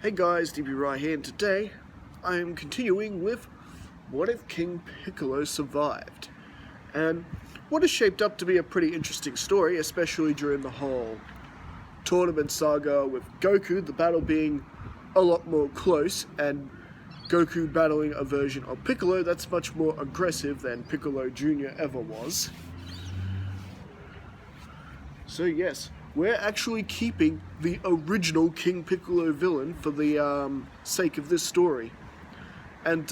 Hey guys, DB right here, and today I am continuing with What If King Piccolo Survived? And what has shaped up to be a pretty interesting story, especially during the whole tournament saga with Goku, the battle being a lot more close, and Goku battling a version of Piccolo that's much more aggressive than Piccolo Jr. ever was. So yes, we're actually keeping the original King Piccolo villain for the sake of this story. And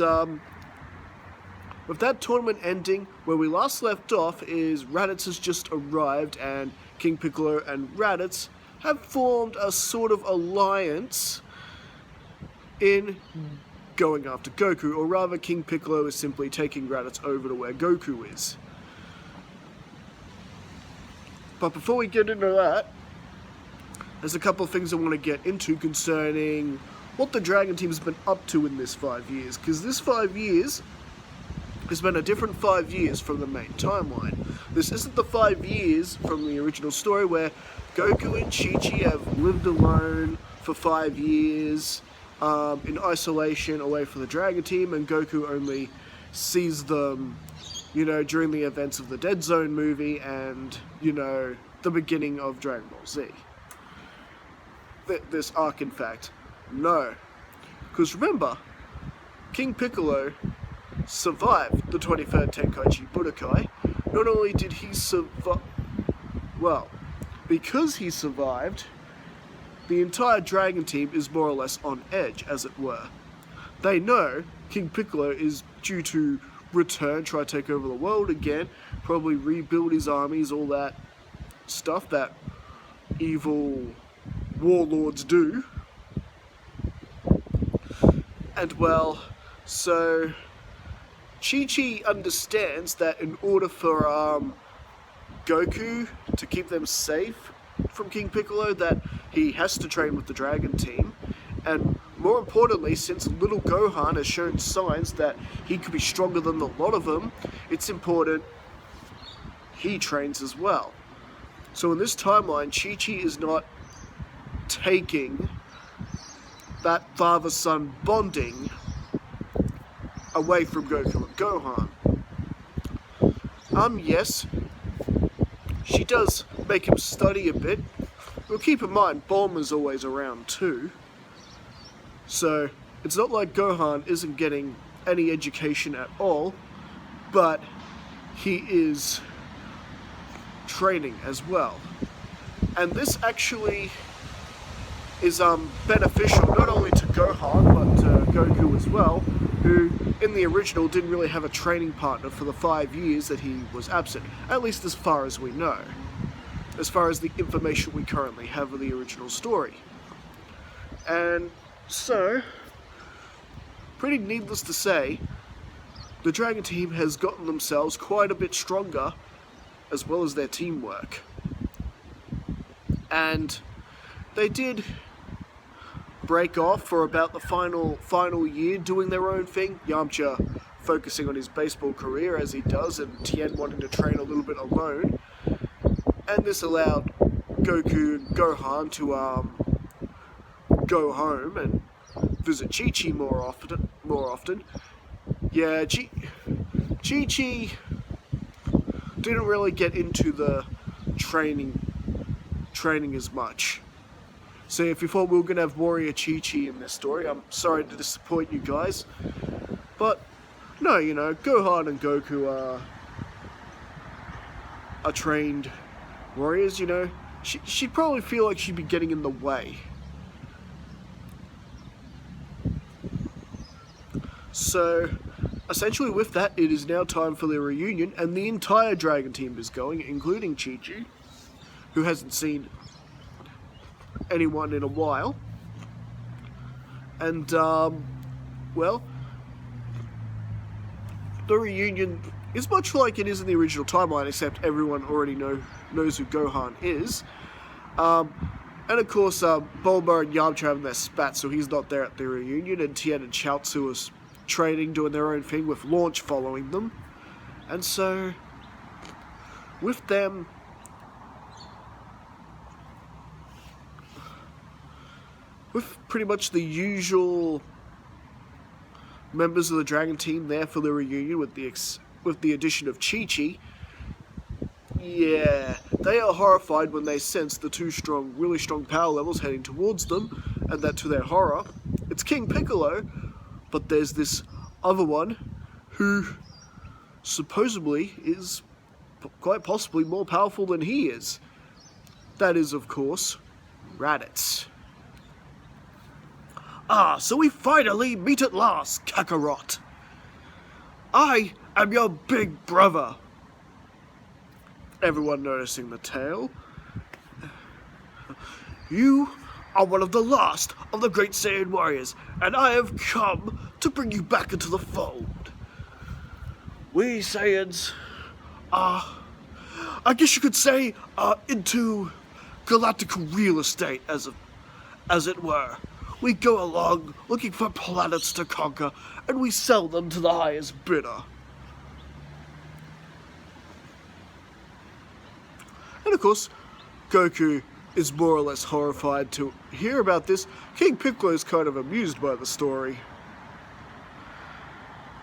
with that tournament ending, where we last left off is Raditz has just arrived and King Piccolo and Raditz have formed a sort of alliance in going after Goku, or rather King Piccolo is simply taking Raditz over to where Goku is. But before we get into that, there's a couple of things I want to get into concerning what the Dragon Team has been up to in this 5 years. Because this 5 years has been a different 5 years from the main timeline. This isn't the 5 years from the original story where Goku and Chi-Chi have lived alone for 5 years in isolation away from the Dragon Team, and Goku only sees them during the events of the Dead Zone movie and, the beginning of Dragon Ball Z. This arc, in fact. No. Because remember, King Piccolo survived the 23rd Tenkaichi Budokai. Not only did he survive... Well, because he survived, the entire Dragon Team is more or less on edge, as it were. They know King Piccolo is due to return, try to take over the world again, probably rebuild his armies, all that stuff that evil warlords do. And well, so Chi-Chi understands that in order for Goku to keep them safe from King Piccolo, that he has to train with the Dragon Team. And more importantly, since little Gohan has shown signs that he could be stronger than a lot of them, it's important he trains as well. So in this timeline, Chi-Chi is not taking that father-son bonding away from Goku and Gohan. Yes, she does make him study a bit. But keep in mind, Bulma's always around too. So, it's not like Gohan isn't getting any education at all, but he is training as well. And this actually is beneficial not only to Gohan, but to Goku as well, who in the original didn't really have a training partner for the 5 years that he was absent, at least as far as we know, as far as the information we currently have of the original story. And so, pretty needless to say, the Dragon Team has gotten themselves quite a bit stronger, as well as their teamwork. And they did break off for about the final year doing their own thing. Yamcha focusing on his baseball career as he does, and Tien wanting to train a little bit alone. And this allowed Goku and Gohan to go home and visit Chi-Chi more often. Yeah, Chi-Chi didn't really get into the training as much. So if you thought we were going to have Warrior Chi-Chi in this story, I'm sorry to disappoint you guys. But, no, Gohan and Goku are trained warriors, She'd probably feel like she'd be getting in the way. So, essentially with that, it is now time for the reunion, and the entire Dragon Team is going, including Chi-Chi, who hasn't seen anyone in a while. And, well, the reunion is much like it is in the original timeline, except everyone already knows who Gohan is. And of course, Bulma and Yamcha having their spat, so he's not there at the reunion, and Tien and Chaozu are training, doing their own thing, with Launch following them. And so, with them with pretty much the usual members of the Dragon team there for the reunion with the addition of Chi-Chi. Yeah, they are horrified when they sense the two really strong power levels heading towards them, and that to their horror, it's King Piccolo, but there's this other one who supposedly is quite possibly more powerful than he is. That is, of course, Raditz. Ah, so we finally meet at last, Kakarot. I am your big brother. Everyone noticing the tail. You are one of the last of the great Saiyan warriors, and I have come to bring you back into the fold. We Saiyans are, I guess you could say, into galactical real estate, as it were. We go along looking for planets to conquer, and we sell them to the highest bidder. And of course, Goku is more or less horrified to hear about this. King Piccolo is kind of amused by the story.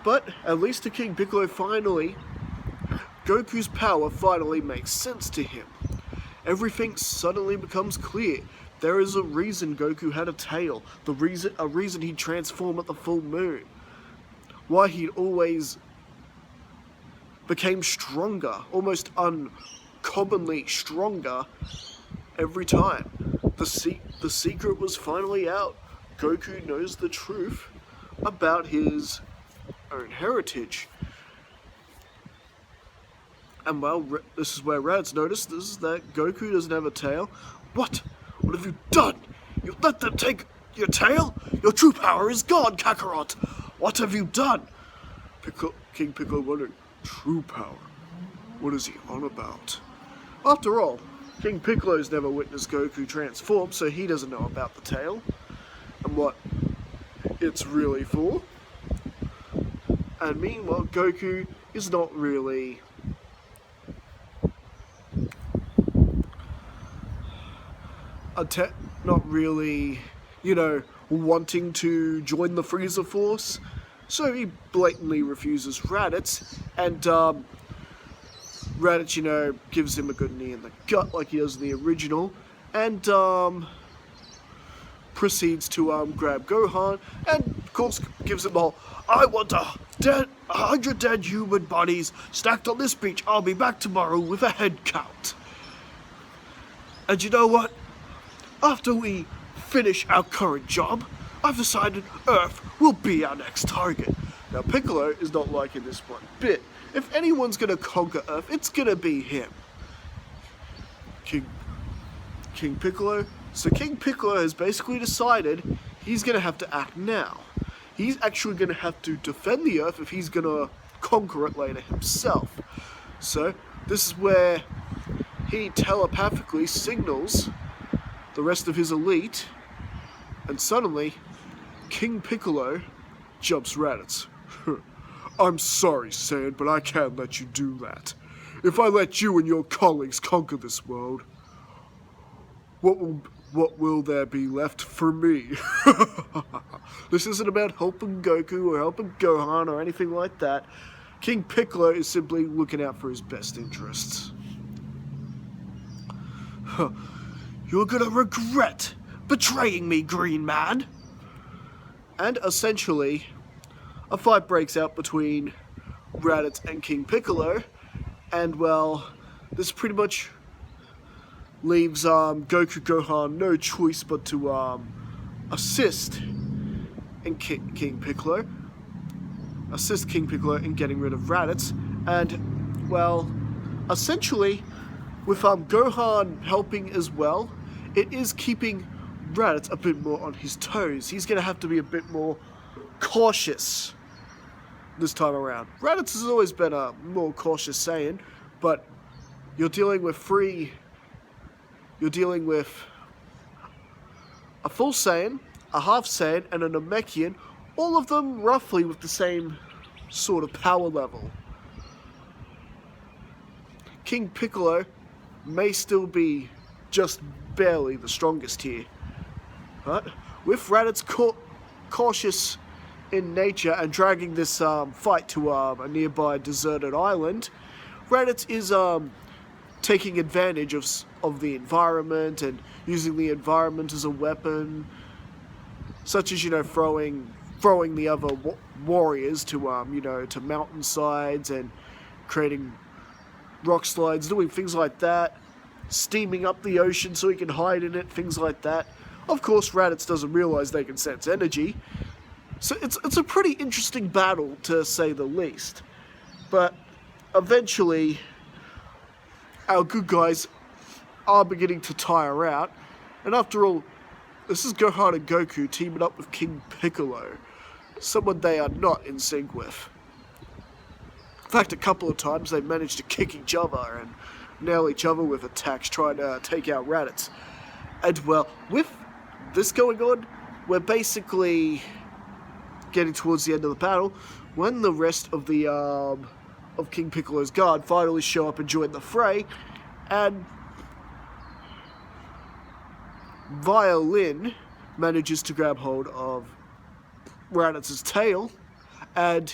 But at least to King Piccolo, Goku's power finally makes sense to him. Everything suddenly becomes clear. There is a reason Goku had a tail. A reason he'd transform at the full moon. Why he'd always became stronger, almost uncommonly stronger every time. The secret was finally out. Goku knows the truth about his own heritage. And well, this is where Raditz notices that Goku doesn't have a tail. What? What have you done? You let them take your tail? Your true power is gone, Kakarot! What have you done? King Piccolo wondered. True power? What is he on about? After all, King Piccolo's never witnessed Goku transform, so he doesn't know about the tail and what it's really for. And meanwhile, Goku is not really wanting to join the Frieza Force, so he blatantly refuses Raditz, and Raditz, gives him a good knee in the gut like he does in the original, and proceeds to grab Gohan, and of course gives him the whole, I want 100 dead human bodies stacked on this beach. I'll be back tomorrow with a head count. And you know what? After we finish our current job, I've decided Earth will be our next target. Now Piccolo is not liking this one bit. If anyone's gonna conquer Earth, it's gonna be him. King Piccolo. So King Piccolo has basically decided he's gonna have to act now. He's actually gonna have to defend the Earth if he's gonna conquer it later himself. So this is where he telepathically signals the rest of his elite, and suddenly King Piccolo jumps Raditz. I'm sorry, Saiyan, but I can't let you do that. If I let you and your colleagues conquer this world, what will there be left for me? This isn't about helping Goku or helping Gohan or anything like that. King Piccolo is simply looking out for his best interests. You're gonna regret betraying me, Green Man! And essentially, a fight breaks out between Raditz and King Piccolo, and well, this pretty much leaves Goku Gohan no choice but to assist in King Piccolo in getting rid of Raditz, and well, essentially, with Gohan helping as well, it is keeping Raditz a bit more on his toes. He's gonna have to be a bit more cautious this time around. Raditz has always been a more cautious Saiyan, but you're dealing with a full Saiyan, a half Saiyan, and a Namekian, all of them roughly with the same sort of power level. King Piccolo may still be just barely the strongest here, but with Raditz cautious in nature and dragging this fight to a nearby deserted island, Raditz is taking advantage of the environment and using the environment as a weapon, such as, throwing the other warriors to to mountainsides and creating rock slides, doing things like that, steaming up the ocean so he can hide in it, things like that. Of course, Raditz doesn't realize they can sense energy, so it's a pretty interesting battle, to say the least. But eventually, our good guys are beginning to tire out, and after all, this is Gohan and Goku teaming up with King Piccolo, someone they are not in sync with. In fact, a couple of times they managed to kick each other and nail each other with attacks trying to take out Raditz. And well, with this going on, we're basically getting towards the end of the battle when the rest of the of King Piccolo's guard finally show up and join the fray, and Violin manages to grab hold of Raditz's tail, and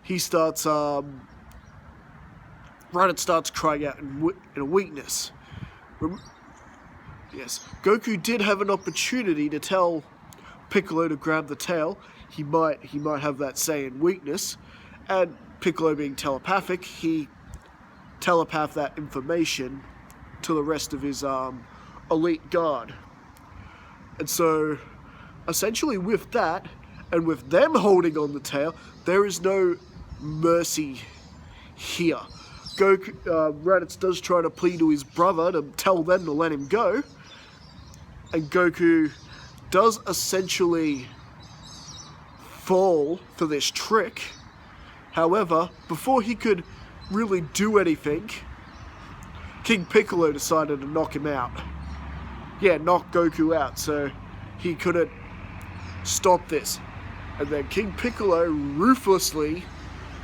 he starts Raditz starts crying out in a weakness. Yes, Goku did have an opportunity to tell Piccolo to grab the tail. He might have that say in weakness, and Piccolo being telepathic, he telepathed that information to the rest of his elite guard. And so, essentially with that, and with them holding on the tail, there is no mercy here. Raditz does try to plead to his brother to tell them to let him go, and Goku does essentially fall for this trick. However, before he could really do anything, King Piccolo decided to knock him out. Yeah, knock Goku out, so he couldn't stop this. And then King Piccolo ruthlessly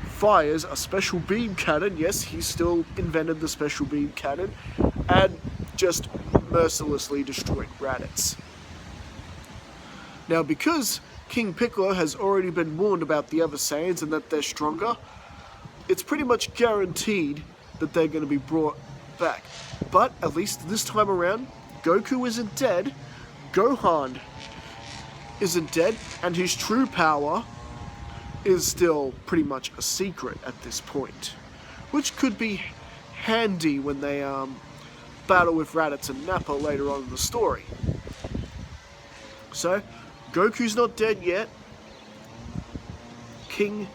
fires a special beam cannon. Yes, he still invented the special beam cannon, and just mercilessly destroyed Raditz. Now, because King Piccolo has already been warned about the other Saiyans and that they're stronger, it's pretty much guaranteed that they're going to be brought back. But at least this time around, Goku isn't dead, Gohan isn't dead, and his true power is still pretty much a secret at this point, which could be handy when they battle with Raditz and Nappa later on in the story. So, Goku's not dead yet. King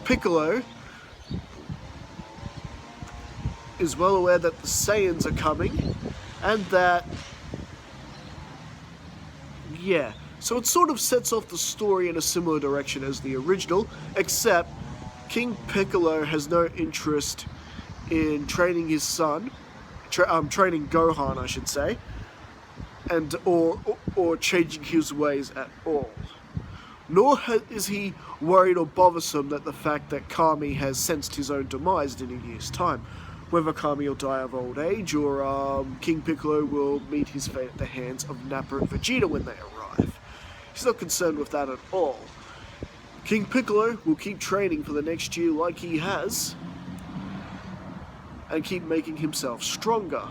Piccolo is well aware that the Saiyans are coming, and that, yeah, so it sort of sets off the story in a similar direction as the original, except King Piccolo has no interest in training his son, training Gohan, I should say, and or changing his ways at all. Nor is he worried or bothersome that the fact that Kami has sensed his own demise in a year's time. Whether Kami will die of old age, or King Piccolo will meet his fate at the hands of Nappa and Vegeta when they arrive. He's not concerned with that at all. King Piccolo will keep training for the next year like he has, and keep making himself stronger.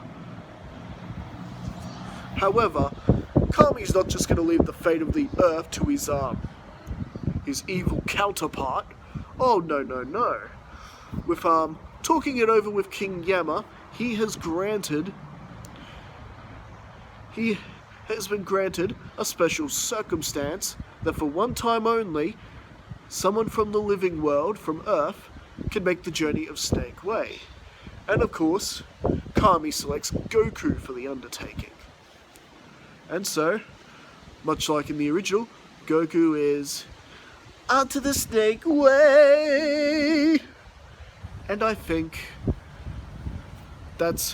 However, Kami's not just going to leave the fate of the Earth to his evil counterpart. Oh, no, no, no. With talking it over with King Yama, he has been granted a special circumstance that for one time only, someone from the living world, from Earth, can make the journey of Snake Way. And of course, Kami selects Goku for the undertaking. And so, much like in the original, Goku is onto the Snake Way! And I think that's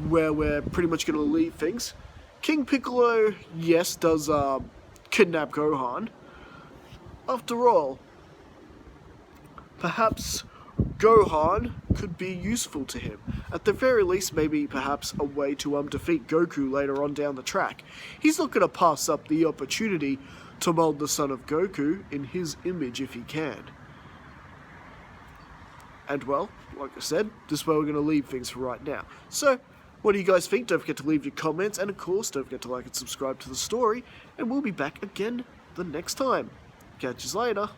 where we're pretty much going to leave things. King Piccolo, yes, does kidnap Gohan. After all, perhaps Gohan could be useful to him. At the very least, maybe perhaps a way to defeat Goku later on down the track. He's not going to pass up the opportunity to mold the son of Goku in his image if he can. And well, like I said, this is where we're going to leave things for right now. So, what do you guys think? Don't forget to leave your comments, and of course, don't forget to like and subscribe to the story, and we'll be back again the next time. Catch you later.